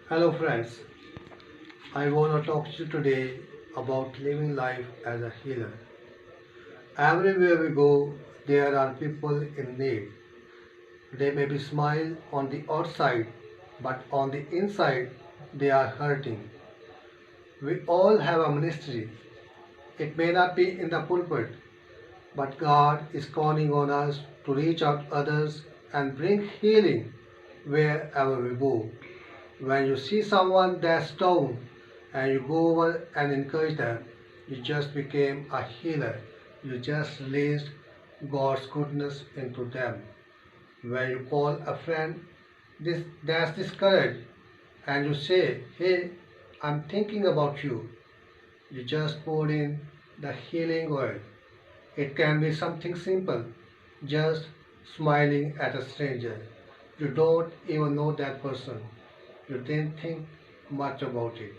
Hello friends, I want to talk to you today about living life as a healer. Everywhere we go, there are people in need. They may be smile on the outside, but on the inside, they are hurting. We all have a ministry. It may not be in the pulpit, but God is calling on us to reach out others and bring healing wherever we go. When you see someone that's down and you go over and encourage them, you just became a healer. You just released God's goodness into them. When you call a friend that's discouraged and you say, "Hey, I'm thinking about you," you just poured in the healing oil. It can be something simple, just smiling at a stranger. You don't even know that person. You didn't think much about it,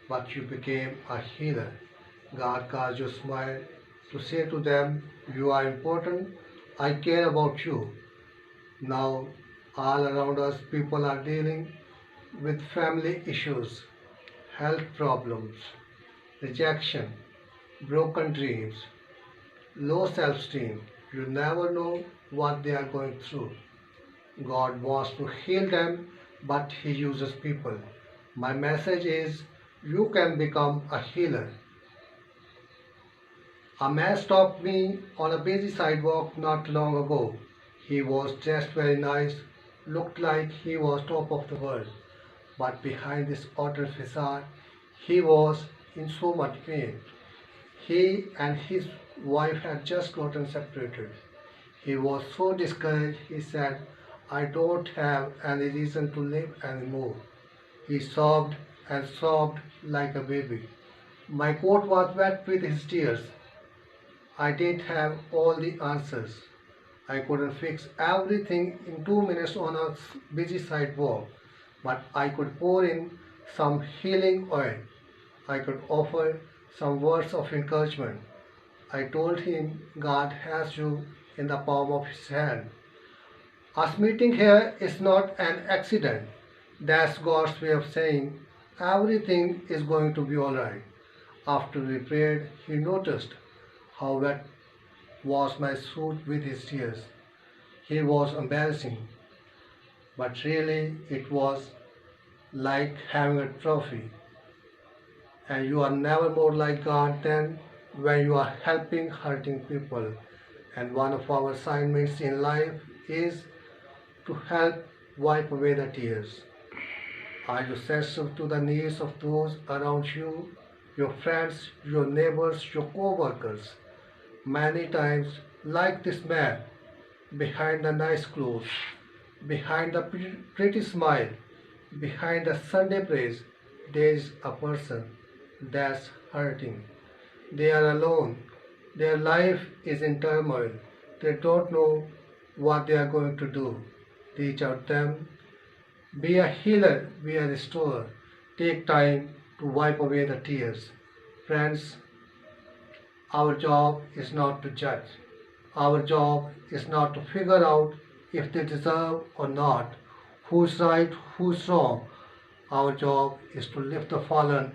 but you became a healer. God caused you to smile to say to them, "You are important. I care about you." Now, all around us, people are dealing with family issues, health problems, rejection, broken dreams, low self esteem. You never know what they are going through. God wants to heal them, but He uses people. My message is you can become a healer. A man stopped me on a busy sidewalk not long ago. He was dressed very nice, looked like he was top of the world, but behind this outer facade, he was in so much pain. He and his wife had just gotten separated. He was so discouraged, he said, "I don't have any reason to live anymore." He sobbed and sobbed like a baby. My coat was wet with his tears. I didn't have all the answers. I couldn't fix everything in 2 minutes on a busy sidewalk, but I could pour in some healing oil. I could offer some words of encouragement. I told him God has you in the palm of His hand. Us meeting here is not an accident. That's God's way of saying everything is going to be alright. After we prayed, he noticed how wet was my suit with his tears. He was embarrassing, but really it was like having a trophy. And you are never more like God than when you are helping hurting people. And one of our assignments in life is to help wipe away the tears. Are you sensitive to the needs of those around you, your friends, your neighbors, your co-workers? Many times, like this man, behind the nice clothes, behind the pretty smile, behind the Sunday praise, there is a person that's hurting. They are alone. Their life is in turmoil. They don't know what they are going to do. Reach out them. Be a healer, be a restorer. Take time to wipe away the tears. Friends, our job is not to judge. Our job is not to figure out if they deserve or not, who's right, who's wrong. Our job is to lift the fallen,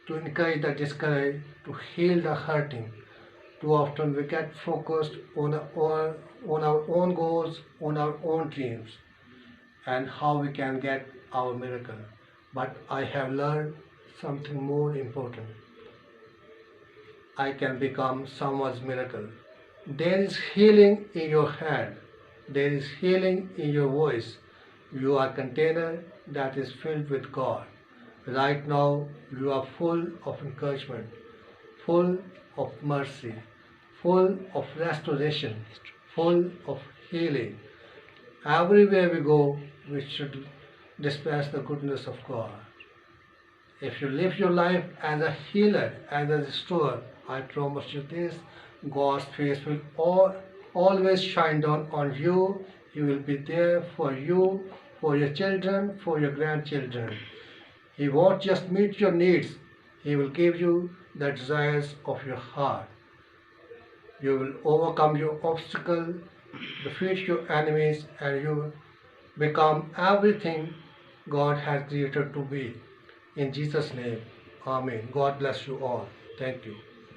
to encourage the discouraged, to heal the hurting. Too often we get focused on our own goals, on our own dreams, and how we can get our miracle. But I have learned something more important. I can become someone's miracle. There is healing in your hand. There is healing in your voice. You are a container that is filled with God. Right now, you are full of encouragement, full of mercy, full of restoration, full of healing. Everywhere we go, we should dispense the goodness of God. If you live your life as a healer, as a restorer, I promise you this, God's face will always shine down on you. He will be there for you, for your children, for your grandchildren. He won't just meet your needs, He will give you the desires of your heart. You will overcome your obstacle, defeat your enemies, and you will become everything God has created to be. In Jesus' name, Amen. God bless you all. Thank you.